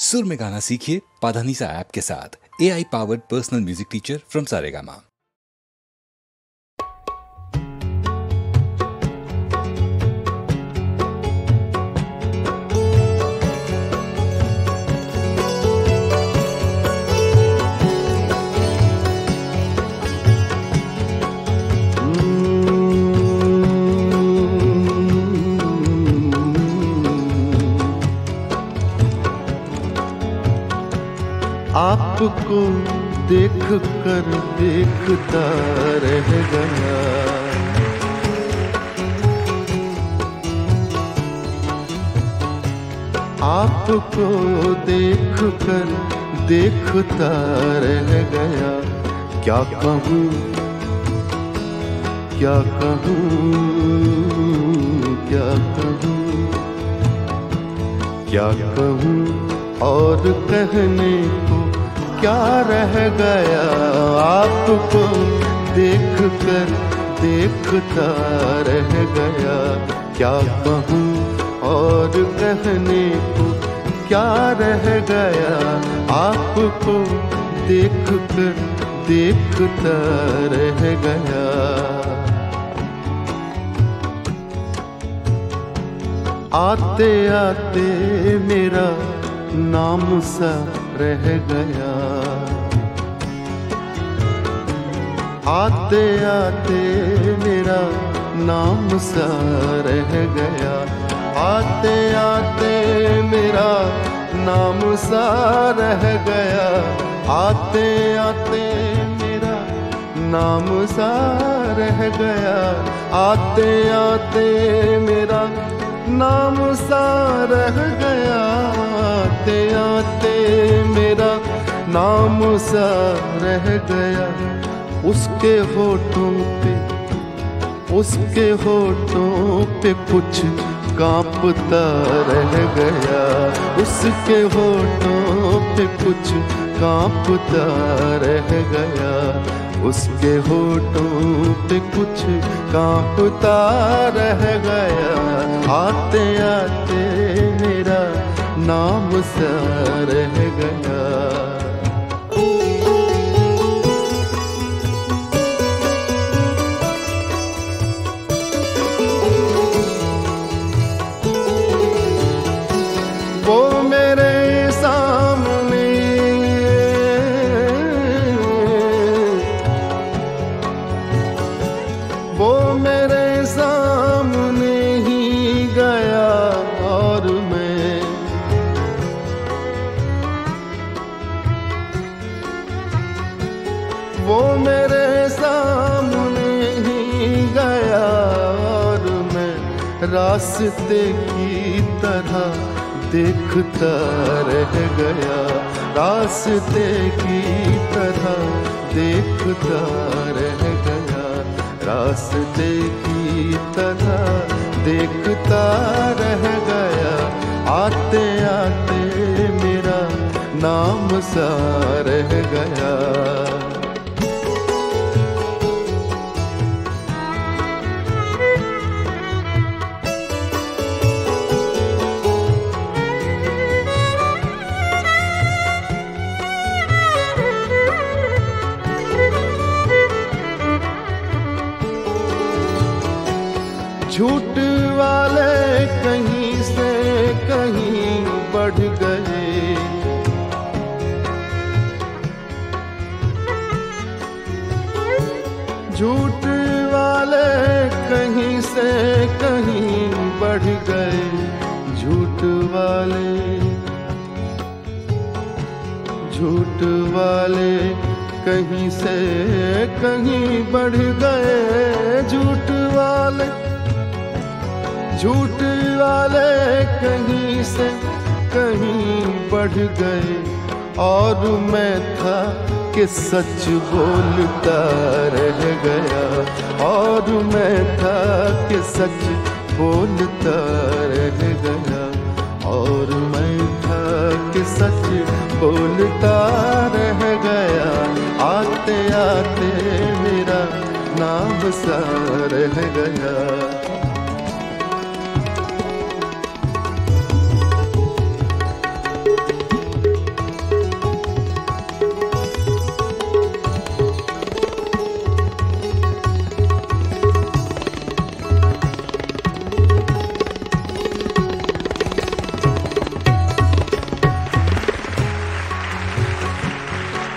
सुर में गाना सीखिए पाधानीसा ऐप के साथ। AI powered personal music teacher from Saregama. आपको देख कर देखता रह गया, आपको देख कर देखता रह गया। क्या कहूँ क्या कहूँ क्या कहूँ क्या कहूँ और कहने को क्या रह गया। आपको देख कर देखता रह गया। क्या कहूँ और कहने को क्या रह गया। आपको देख कर देखता रह गया। आते आते मेरा नाम सा रह गया, आते आते मेरा नाम सा रह गया। आते आते मेरा नाम सा रह गया। आते आते मेरा नाम सा रह गया। आते आते मेरा नाम सा रह गया। आते आते मेरा नाम सा रह गया। उसके होठों पे कुछ कांपता रह गया। उसके होठों पे कुछ कांपता रह गया। उसके होठों पे कुछ कांपता रह गया। आते आते मेरा नाम सा रह गया। वो मेरे सामने वो मेरे सामने ही गया और मैं वो मेरे सामने ही गया और मैं रास्ते की तरह देखता रह गया। रास्ते की तरह देखता रह गया। रास्ते की तरह देखता रह गया। आते आते मेरा नाम सा रह गया। झूठ वाले कहीं से कहीं बढ़ गए। झूठ वाले कहीं से कहीं बढ़ गए। झूठ वाले कहीं से कहीं बढ़ गए। झूठ वाले कहीं से कहीं बढ़ गए। और मैं था कि सच बोलता रह गया। और मैं था कि सच बोलता रह गया। और मैं था कि सच बोलता रह गया। आते आते मेरा नाम सा रह गया।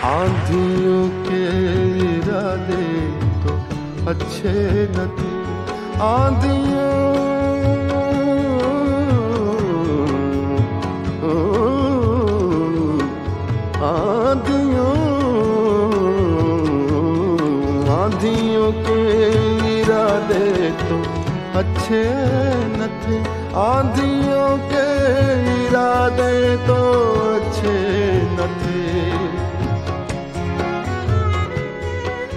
आंधियों के इरादे तो अच्छे न थे, आंधियों आंधियों के इरादे तो अच्छे न थे, आंधियों के इरादे तो अच्छे न थे,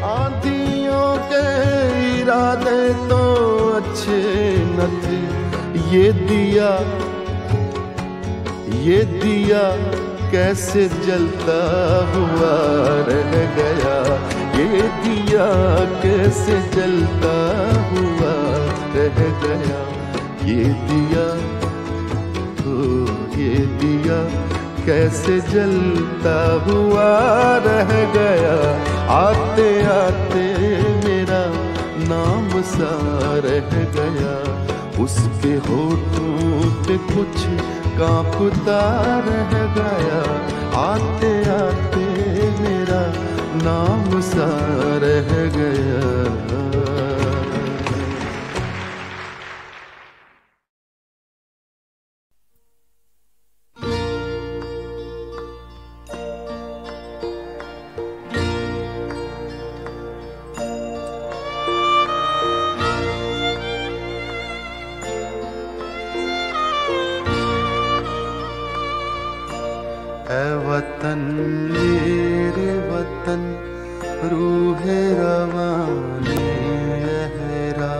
आंधियों के इरादे तो अच्छे न थे। ये दिया कैसे जलता हुआ रह गया, ये दिया कैसे जलता हुआ रह गया, ये दिया कैसे जलता हुआ रह गया, आते आते मेरा नाम सा रह गया, उसके होठों पे कुछ कांपता रह गया, आते आते मेरा नाम सा रह गया। वतन मेरे वतन रूहे रवाने अहरा,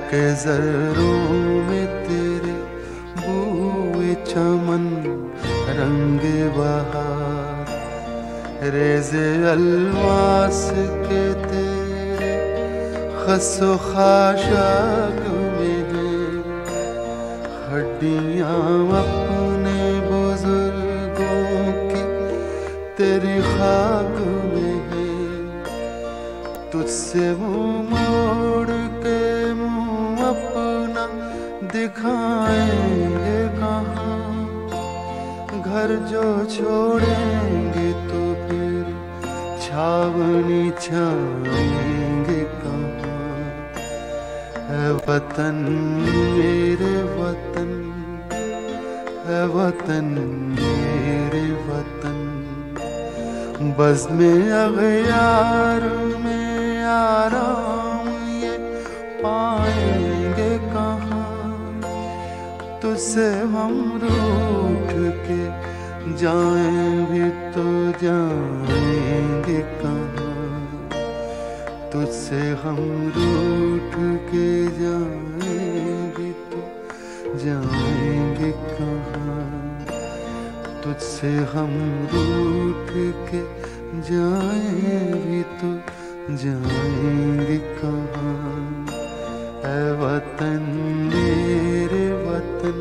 के ज़र्रों में तेरे बूए चमन रंग बहार, रेज़े अलवास के तेरे खसो खाशाक में हैं, हड्डियाँ अपने बुजुर्गों की तेरी खाक में है, तुझसे मुँह मोड़ के मुँह अपना दिखाएंगे कहाँ, घर जो छोड़ेंगे तो फिर छावनी छाएंगे कहाँ। है वतन मेरे वतन, है वतन मेरे वतन, बज़्म अग़यार में आराम ये पाएंगे कहाँ, तुझसे हम रूठ के जाएं भी तो जाएंगे कहाँ, तुझसे हम रूठ के जाएं भी तो जाएंगे कहाँ, तुझसे हम रूठ के जाएं भी तो जाएंगे कहाँ। है वतन मेरे वतन,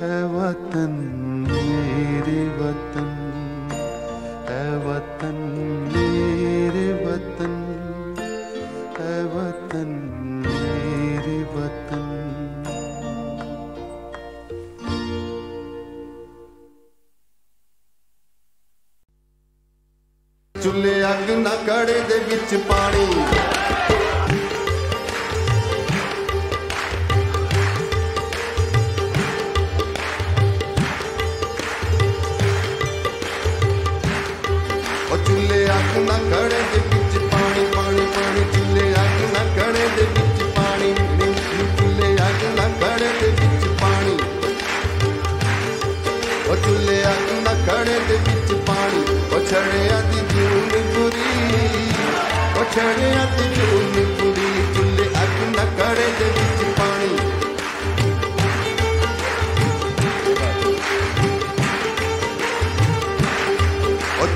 है वतन मेरे वतन, है वतन मेरे वतन, है वतन मेरे वतन। चुल्हे अग ना कड़े दे विच पानी, चुल्हे अग ना कड़े दे विच पानी, पानी पानी चुल्हे अग ना कड़े दे विच पानी, चुल्हे अग ना कड़े दे विच पानी, चुल्हे अग ना कड़े दे विच पानी, छड़िया दी जून बुरी, छड़िया दी जून बुरी, चुल्हे अग ना कड़े दे विच पानी,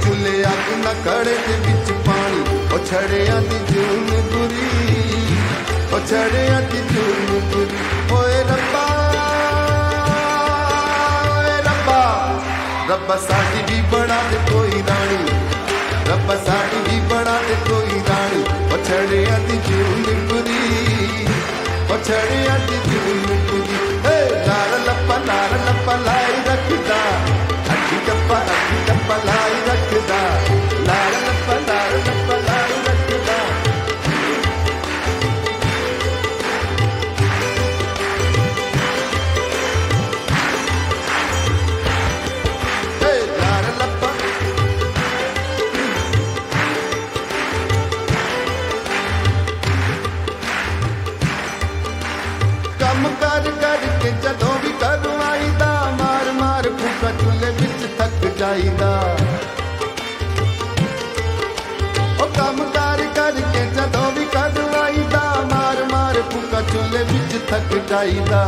चुल्हे अग ना कड़े दे विच पानी, छड़िया दी जून बुरी, छड़िया दी जून बुरी। ओए रब्बा रब्बा साडी भी बना दे कोई रानी, रब्बा साडी भी बना दे कोई रानी, छड़िया दी जून बुरी, छड़िया दी जून बुरी। लार लप्पा लाई रखदा, अड्डी टप्पा भुक्का चूल्हे विच थक जाईदा ओ काम कार करके जदों भी कदवाईदा मार मार भुक्का चूल्हे विच थक जाईदा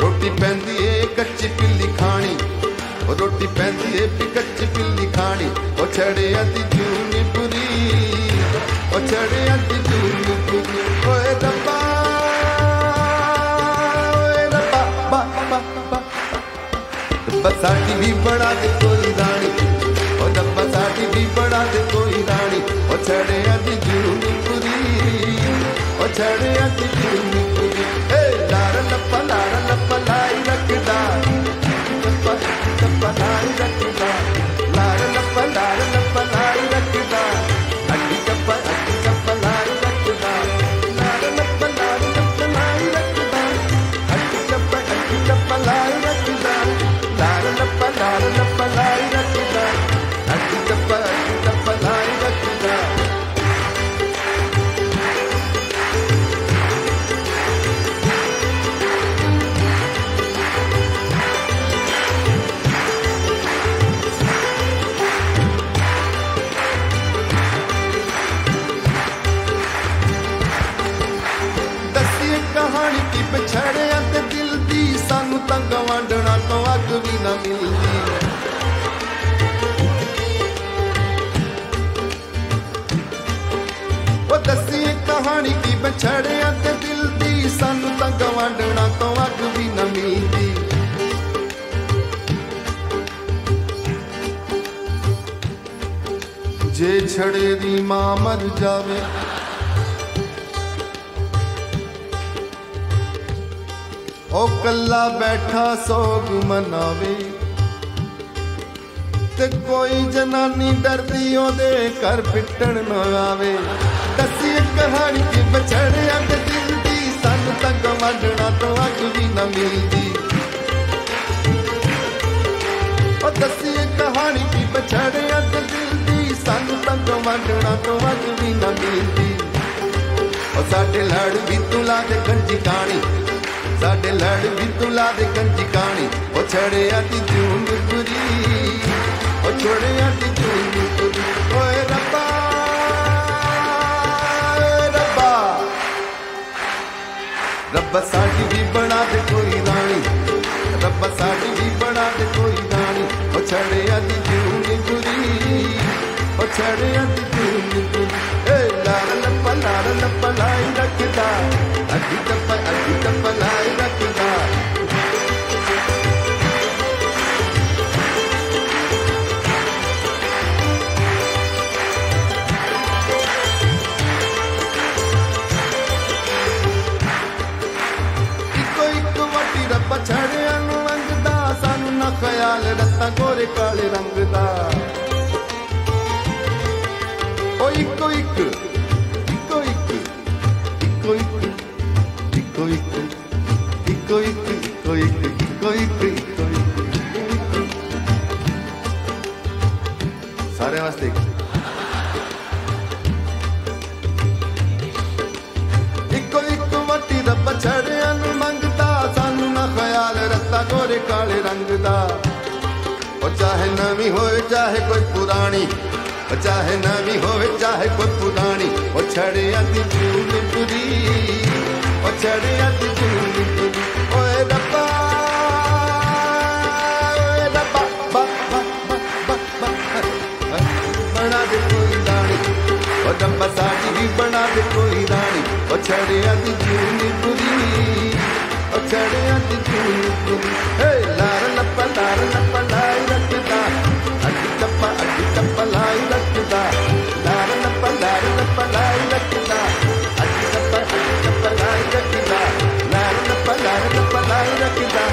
रोटी पैंदी ए कच्ची पिल्ली खानी ओ रोटी पैंदी ए कच्ची पिल्ली खानी ओ छड़े अदी जूनी पूरी ओ छड़े अदी जूनी पूरी ओए रब्बा साड़ी भी बड़ा दे कोई रानी ओ डब्बा साड़ी भी बड़ा दे कोई रानी ओ छड़े अदी जूनी पूरी ओ छड़े अदी जूनी पूरी ए लार लप्पा लाई रखदा लप्पा लप्पा लाई रखदा लार लप्पा लाई रखदा अड्डी चप्पा लाई रखदा लार लप्पा लाई रखदा अड्डी चप्पा लाई रखदा लार लप्पा लाई रखदा अड्डी चप्पा लाई रखदा कहानी की पिछड़िया ते दिल दी सानू तां गवांडना तो अग भी ना मिलदी ओ दसी कहानी की पिछड़िया ते दिल दी सानू तां गवांडना तो अग भी ना मिलदी जे छड़े दी मां मर जावे ओ कल्ला बैठा सोग मनावे ते कोई जनानी डरदी ओदे घर पिटण न आवे दसी कहानी की बछड़िया ते दिल दी सानू तां गवांडना तो अग भी न मिलदी ओ दसी कहानी की बछड़िया ते दिल दी सानू तां गवांडना तो अग भी न मिलदी ओ साडे लड़ भी तू ला दे गंजी कानी साडे लड़ भी तुला दे गंजी कानी ओ छड़े आती जून पूरी ओ छोड़े आती जून पूरी ओए रब्बा रब्बा साड़ी भी बना दे कोई रानी रब्बा साड़ी भी बना दे कोई रानी ओ छड़े आती जून पूरी ओ छड़े आती जून पूरी ए लार लप्पा लाई रखदा अड्डी टप्पा लाई रखदा इको एक वाटी रब्बा छड़िया नू वंगदा सानू ना ख्याल रत्ता गोरे काले रंग दा ओ इको एक सारे वास्ते इको इको वटी रब छड़िया नू मंगदा सानू ना ख्याल रत्ता गोरे काले रंग दा ओ चाहे नवी होए चाहे कोई पुरानी ओ चाहे नवी होए चाहे कोई पुरानी ओ छड़िया दी जून पूरी ओ छड़िया दी जून पूरी ओए रब्बा बना दे कोई रानी ओ डब्बा साड़ी भी बना दे कोई रानी ओ छड़िया दी जून पूरी ओ छड़िया दी जून पूरी हे लार लप्पा लाई रखदा अड्डी चप्पा लाई रखदा लार लप्पा लाई रखदा अड्डी चप्पा लाई रखदा लार लप्पा लाई रखदा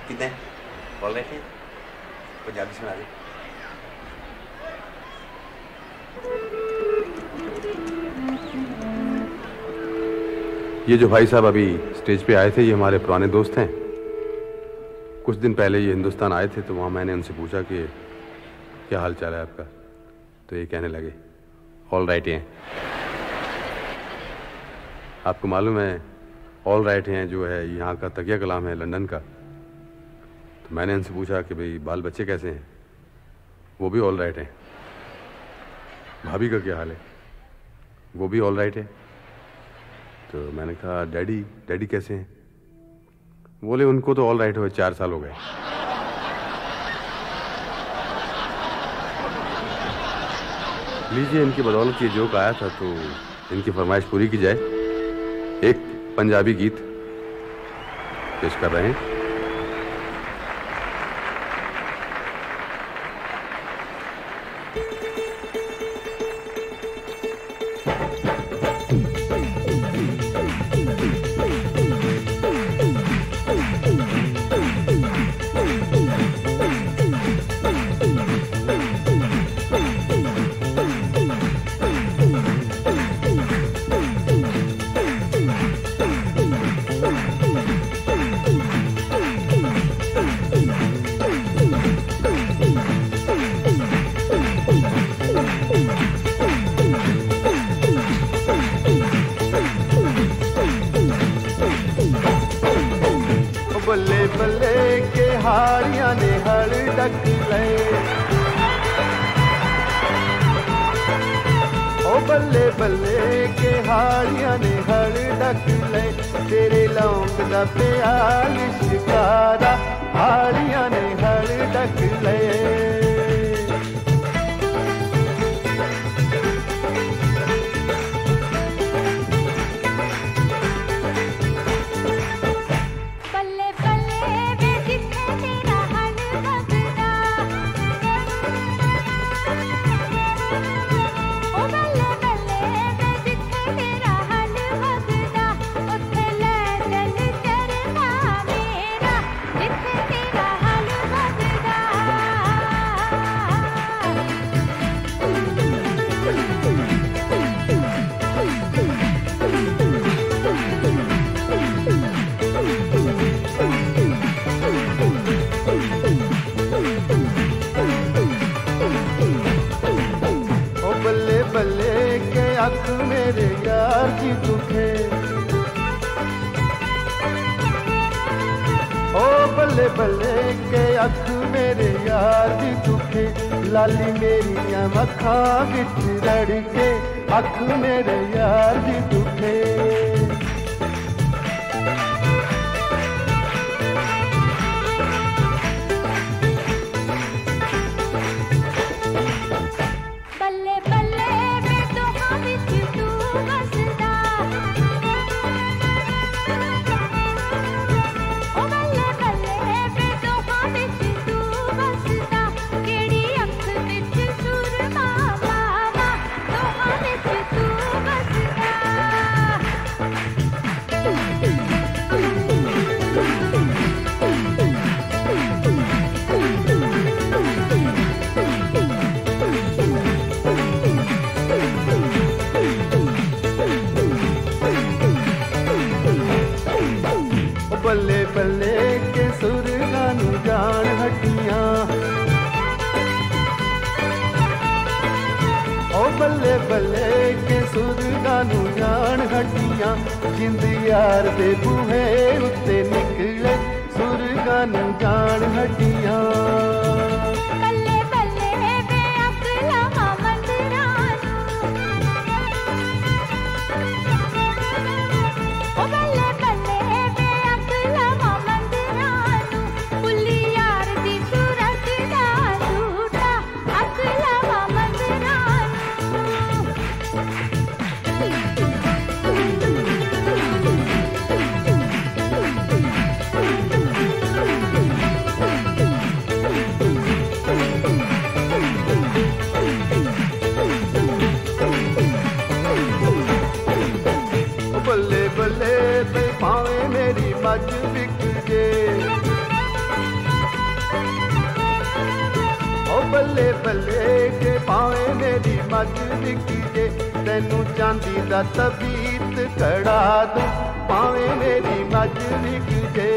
कितने बोल रहे थे पंजाबी सुना दे। ये जो भाई साहब अभी स्टेज पे आए थे ये हमारे पुराने दोस्त हैं। कुछ दिन पहले ये हिंदुस्तान आए थे तो वहाँ मैंने उनसे पूछा कि क्या हाल चाल है आपका, तो ये कहने लगे ऑल राइट हैं। आपको मालूम है ऑल राइट हैं जो है यहाँ का तकिया कलाम है लंदन का। तो मैंने उनसे पूछा कि भाई बाल बच्चे कैसे हैं, वो भी ऑल राइट हैं। भाभी का क्या हाल है, वो भी ऑल राइट है। तो मैंने कहा डैडी कैसे हैं, बोले उनको तो ऑल राइट हुए 4 साल हो गए। लीजिए इनकी बदौलत ये जोक आया था तो इनकी फरमाइश पूरी की जाए। एक पंजाबी गीत पेश कर रहे हैं। बल्ले बल्ले के हाड़ियां ने हल डक ले, ओ बल्ले बल्ले के हाड़ियां ने हल डक ले, तेरे लौंग दा प्याल शिकारा हाड़ियां ने हल डक ले। मेरे यार की दुखे, ओ बल्ले बल्ले के अख मेरे यार की दुखे, लाली मेरी अखा बिच रड़ के अख मेरे यार की दुखे। बल्ले बल्ले के सुरगा नू जान हटियां, ओ बल्ले बल्ले के सुरगा नू जान हटियां, जिंद यार दे बूहे उत्ते निकले सुरगा नू जान हटियां। बल्ले बल्ले के पावे मेरी मझ विकी जे तेनू चांदी दा तबीत कड़ा दूं पावे मेरी मझ विकी जे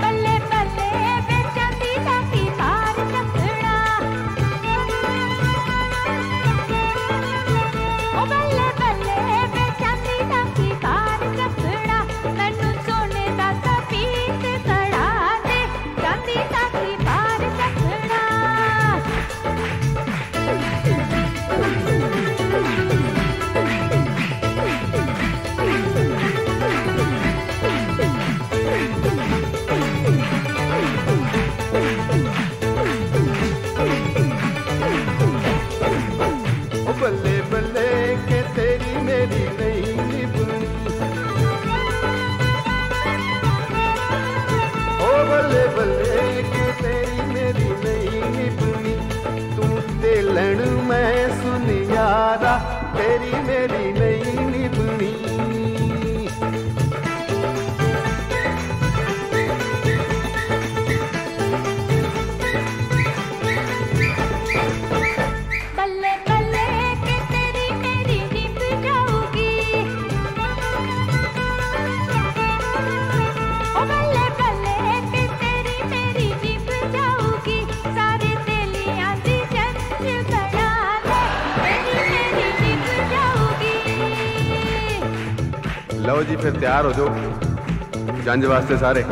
बल्ले बल्ले वे चांदी दा की पार चखड़ा ओ बल्ले बल्ले वे चांदी दा की पार चखड़ा तैनू सोने दा तबीत कड़ा दे चांदी दा की पार चखड़ा बल्ले बल्ले के तेरी मेरी नहीं निभनी ओ बल्ले बल्ले के तेरी मेरी नहीं निभनी तू तेलन मैं सुनियारा तेरी मेरी नहीं निभनी बल्ले बल्ले के तेरी मेरी निभ जाऊगी ओ बल्ले बल्ले के तेरी मेरी निभ जाऊगी सारे तेलियां दी जंज बना दे तेरी मेरी निभ जाऊगी लो जी फिर तैयार हो जाओ जंज वास्ते सारे।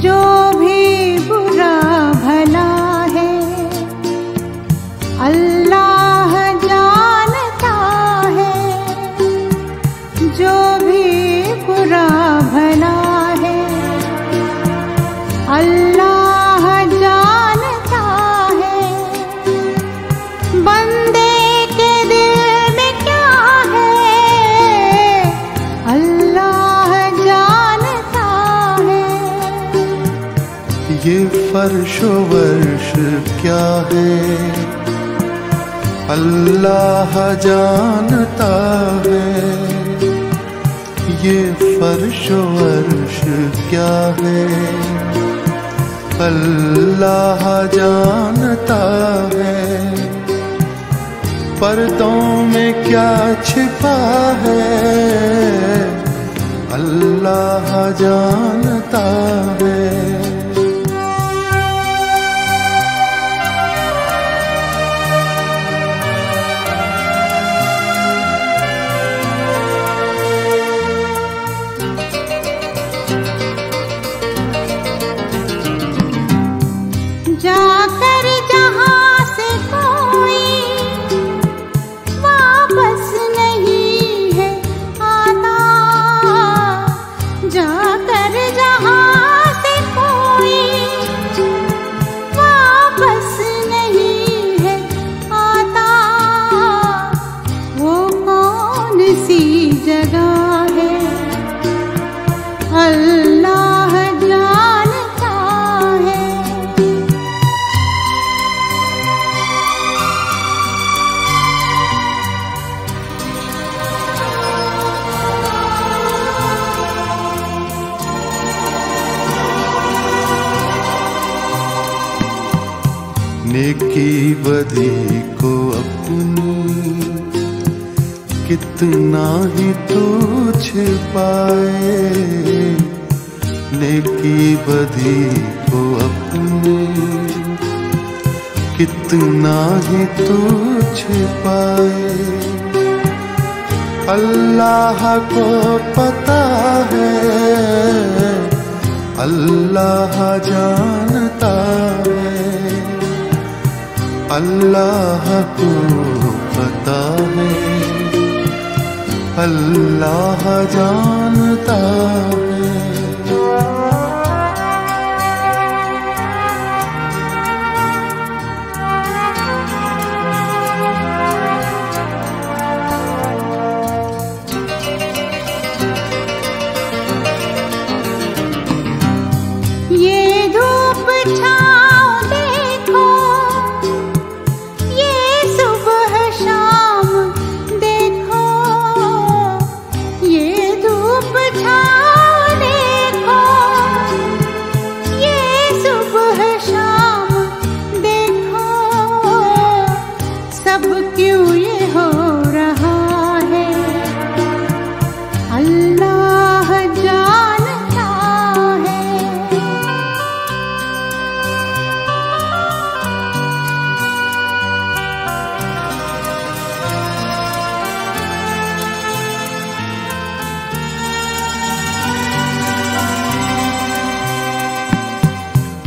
जो भी बुरा भला है अल्लाह जानता है जो भी बुरा भला है अल्लाह जानता है बंदे के दिल में क्या है अल्लाह जानता है ये फर्शो वर्श क्या है अल्लाह जानता है ये फर्शो वर्श क्या है अल्लाह जानता है पर्दों में क्या छिपा है अल्लाह जानता है जाकर जहाँ से कोई वापस नहीं है आता जाकर जहाँ से कोई वापस नहीं है आता वो कौन सी जगह है अल्लाह जानता है नेकी बदी को अपनी कितना ही तू छिपाए नेकी बदी को अपनी कितना ही तू छिपाए अल्लाह को पता है, अल्लाह जानता है, अल्लाह को पता है, अल्लाह जानता है।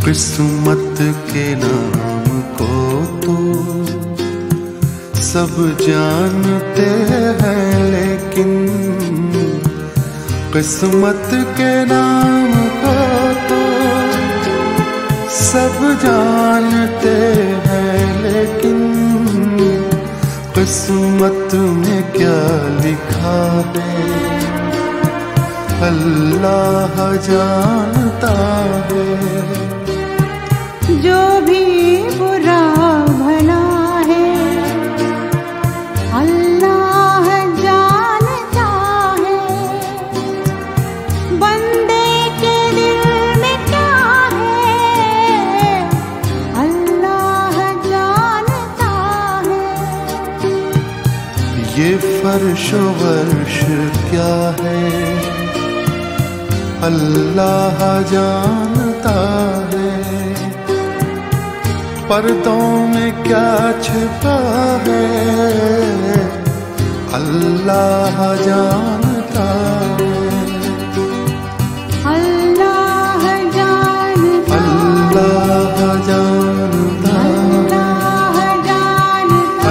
किस्मत के नाम को तो सब जानते हैं, लेकिन किस्मत के नाम को तो सब जानते हैं, लेकिन किस्मत में क्या लिखा है अल्लाह जानता है। जो भी बुरा भला है अल्लाह जानता है, बंदे के दिल में क्या है अल्लाह जानता है। ये फर्श वर्श क्या है अल्लाह जानता है, पर्दों में क्या छिपा है अल्लाह जानता है। अल्लाह जानता, अल्लाह जानता, अल्लाह जानता,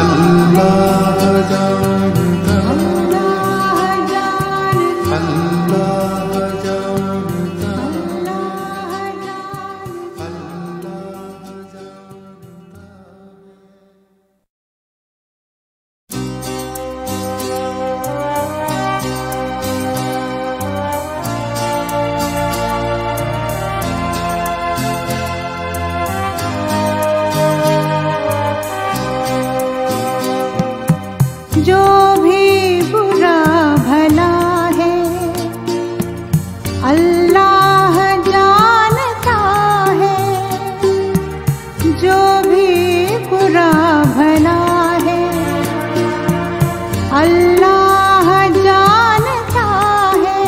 अल्लाह जानता, अल्लाह जानता, अल्लाह जानता, जो भी बुरा भला है अल्लाह जानता है, जो भी बुरा भला है अल्लाह जानता है,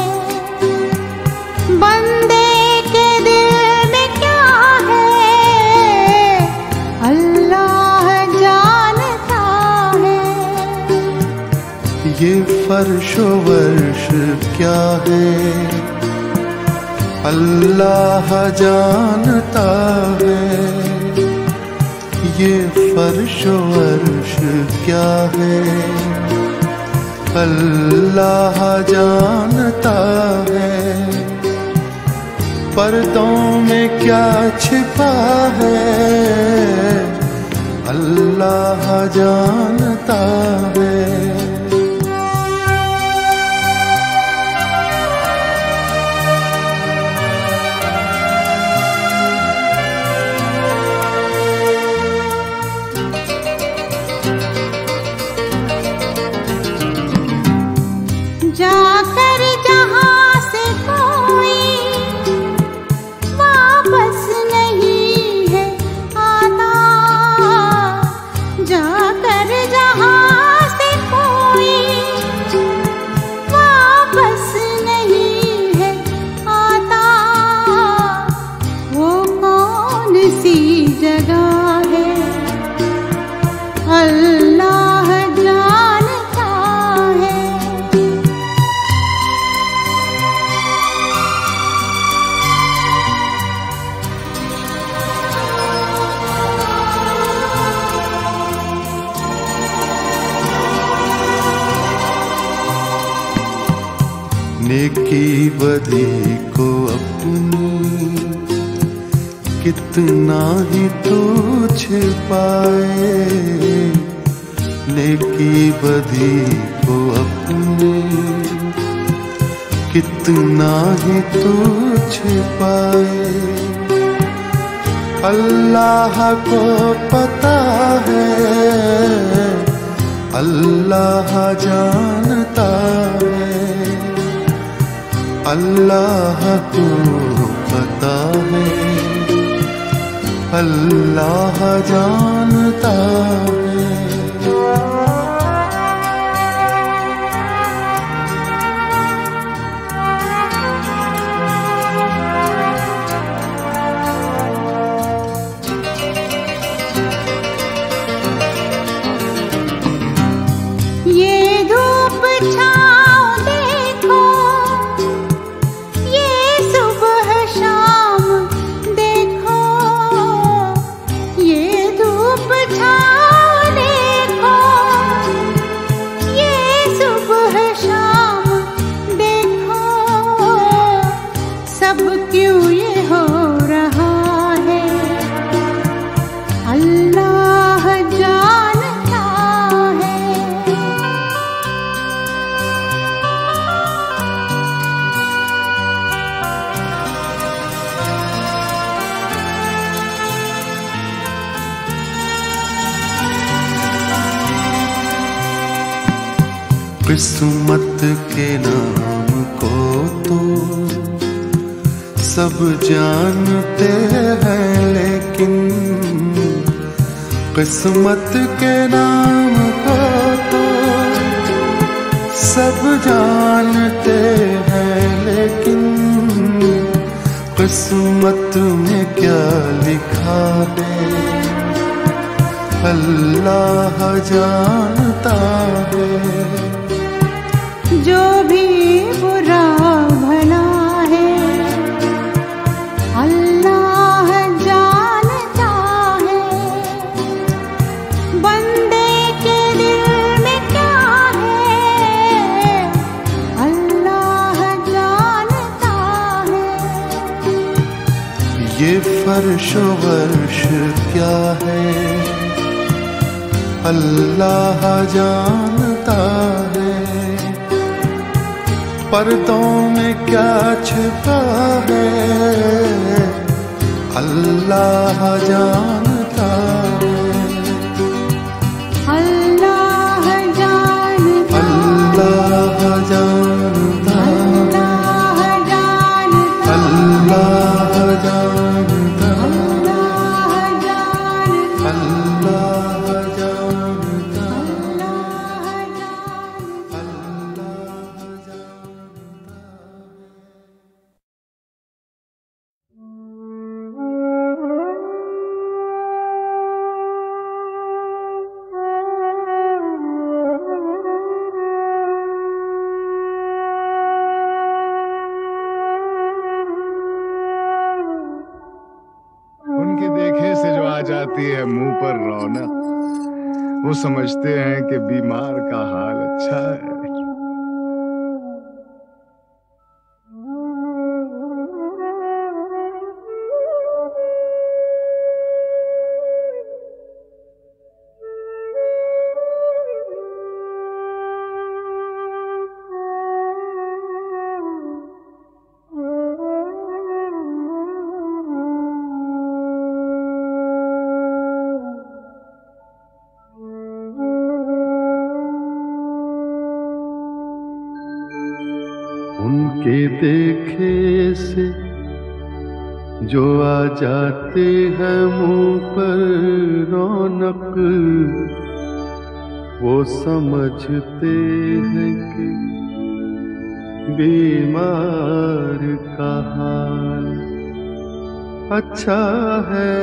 बंदे के दिल में क्या है अल्लाह जानता है। ये फर्श वर्श क्या है अल्लाह जानता है, ये फर्श वर्श क्या है अल्लाह जानता है, पर्दों में क्या छिपा है अल्लाह जानता है। जाकर जहां से कोई वापस नहीं है आता, जाकर जहां से नेकी बदी को अपनी कितना ही तू छिपाए, नेकी बदी को अपनी कितना ही तू छिपाए। अल्लाह को पता है, अल्लाह जानता है, अल्लाह को पता है, अल्लाह जानता है। किस्मत के नाम को तो सब जानते हैं, लेकिन किस्मत के नाम को तो सब जानते हैं, लेकिन किस्मत में क्या लिखा है अल्लाह जानता है। जो भी बुरा भला है अल्लाह जानता है, बंदे के दिल में क्या है अल्लाह जानता है। ये फर्श वर्श क्या है अल्लाह जानता है, पर्दों में क्या छिपा है अल्लाह जानता है। अल्लाह जानता, अल्लाह जानता, अल्लाह जानता, अल्लाह जानता, अल्लाह जानता, अल्लाह जानता। उनके देखे से जो आ जाती है मुंह पर रौनक, वो समझते हैं कि बीमार का हाल अच्छा है। उनके देखे से जो आ जाते हैं मुंह पर रौनक, वो समझते हैं कि बीमार का हाल अच्छा है।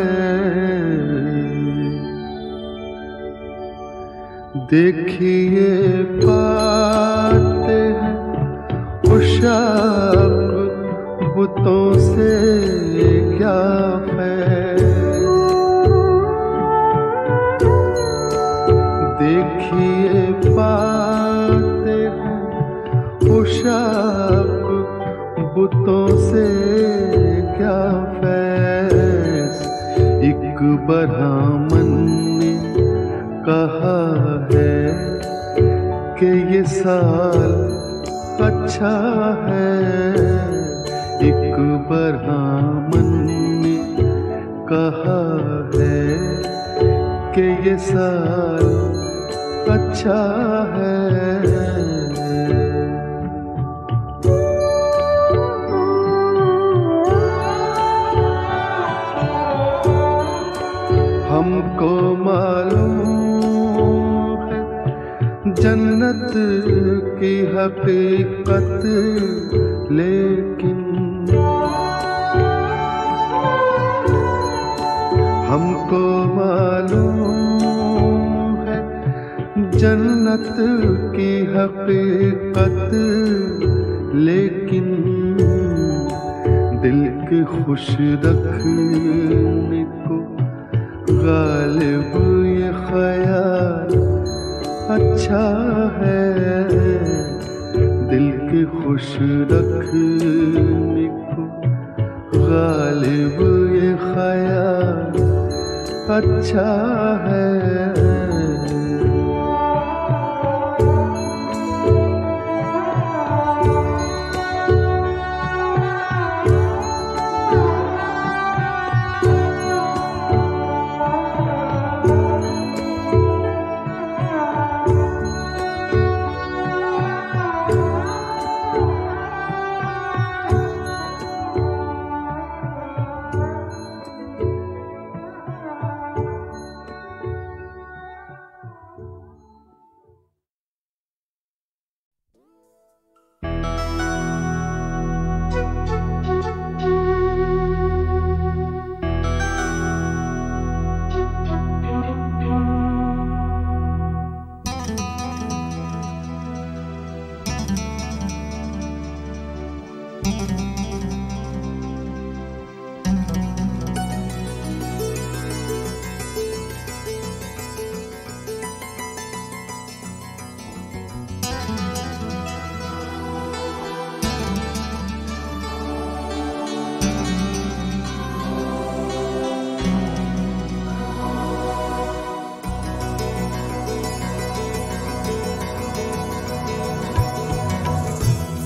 देखिए पाते हैं उशाक बुतों से क्या फैल, देखिए पाते हैं उशाक मोहब्बतों से क्या फैस, एक बरहामन ने कहा है कि ये साल अच्छा है। एक बरहामन ने कहा है कि ये साल अच्छा है। हमको मालूम है जन्नत की हकीकत, लेकिन हमको मालूम है जन्नत की हकीकत, लेकिन दिल के खुश रखने को गालिब ये ख्याल अच्छा है। दिल के खुश रखने को गालिब ये ख्याल अच्छा है।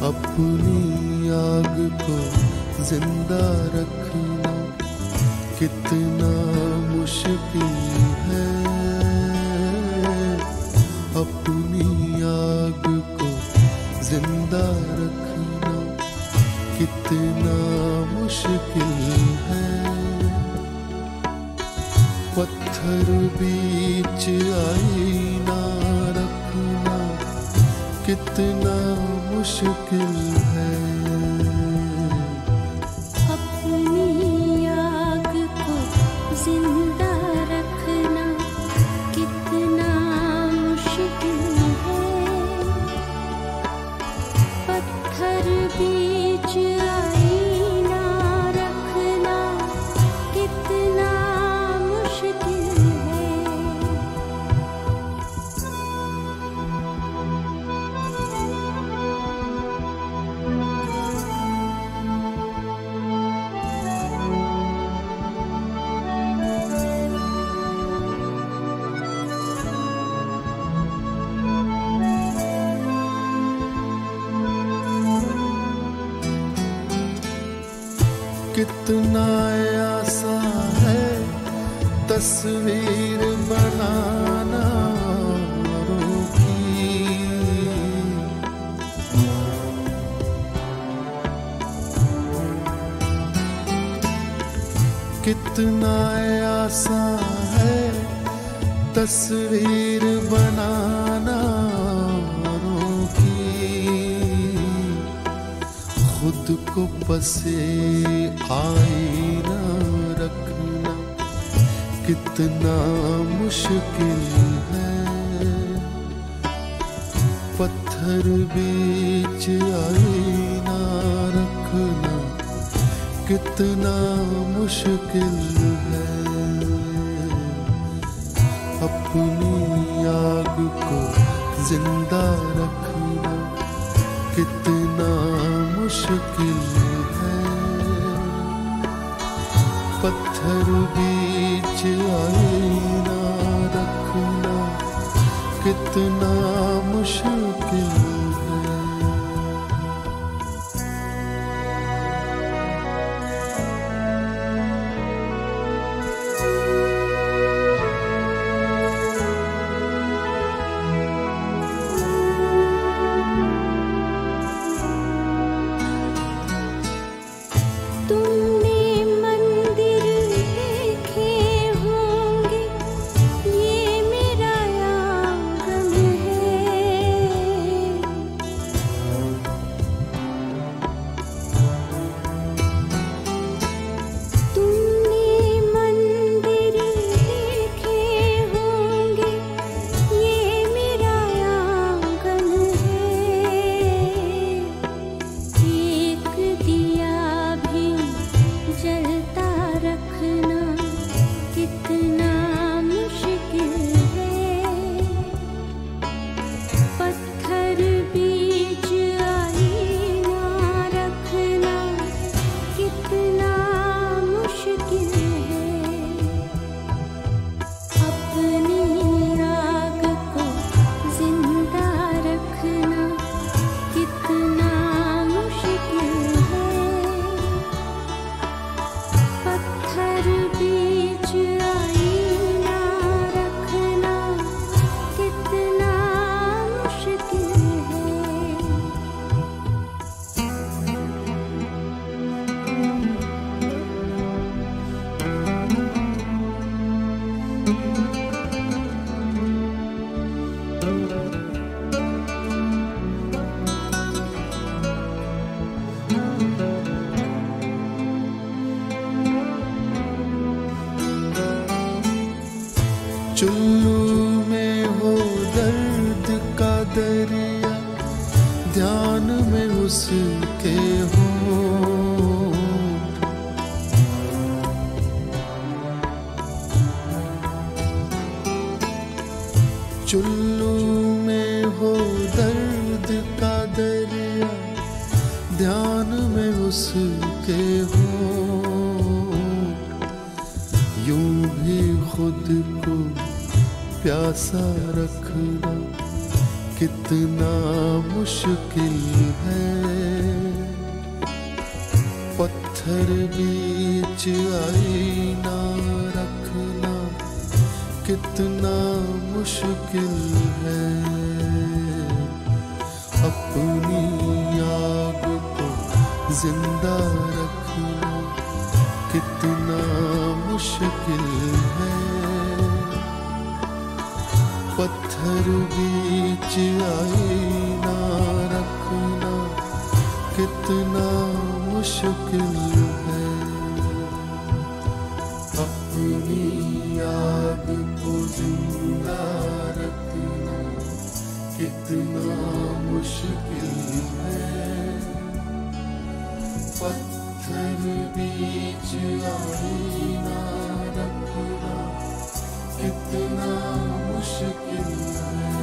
अपनी आग को जिंदा रखना कितना मुश्किल है। अपनी आग को जिंदा रखना कितना मुश्किल है। पत्थर बीच आईना रखना कितना मुश्किल है। अपनी आग को जिंदा रखना कितना मुश्किल है। पत्थर बीच आईना रखना कितना मुश्किल है। कितना आसान है तस्वीर बनाना औरों की। कितना आसान है तस्वीर बनाना औरों की। खुद को बसे आईना रखना कितना मुश्किल है। पत्थर बीच आईना रखना कितना मुश्किल है। अपनी आग को जिंदा रखना कितना मुश्किल पत्थर बीच आईना रखना कितना मुश्किल है। तुमने मंदिर देखे होंगे, ये मेरा आंगन है। तुमने मंदिर देखे होंगे, ये मेरा आंगन है। एक दिया भी जलता रखना कितना मुश्किल है। पत्थर बीच आईना रखना कितना मुश्किल है। अपनी आग को जिंदा रखना कितना मुश्किल है। पत्थर बीच आईना रखना कितना मुश्किल है। चुल्लू में हो दर्द का दरिया, ध्यान में उसके हो। चुल्लू में हो दर्द का दरिया, ध्यान में उसके हो। यूं भी खुद को प्यासा रखना कितना मुश्किल है। पत्थर बीच आईना रखना कितना मुश्किल है। अपनी आग को जिंदा रखना कितना मुश्किल है। पत्थर बीच आईना रखना कितना मुश्किल है। अपनी आग को जिंदा रखना कितना मुश्किल है। पत्थर बीच आईना रखना कितना मुश्किल है।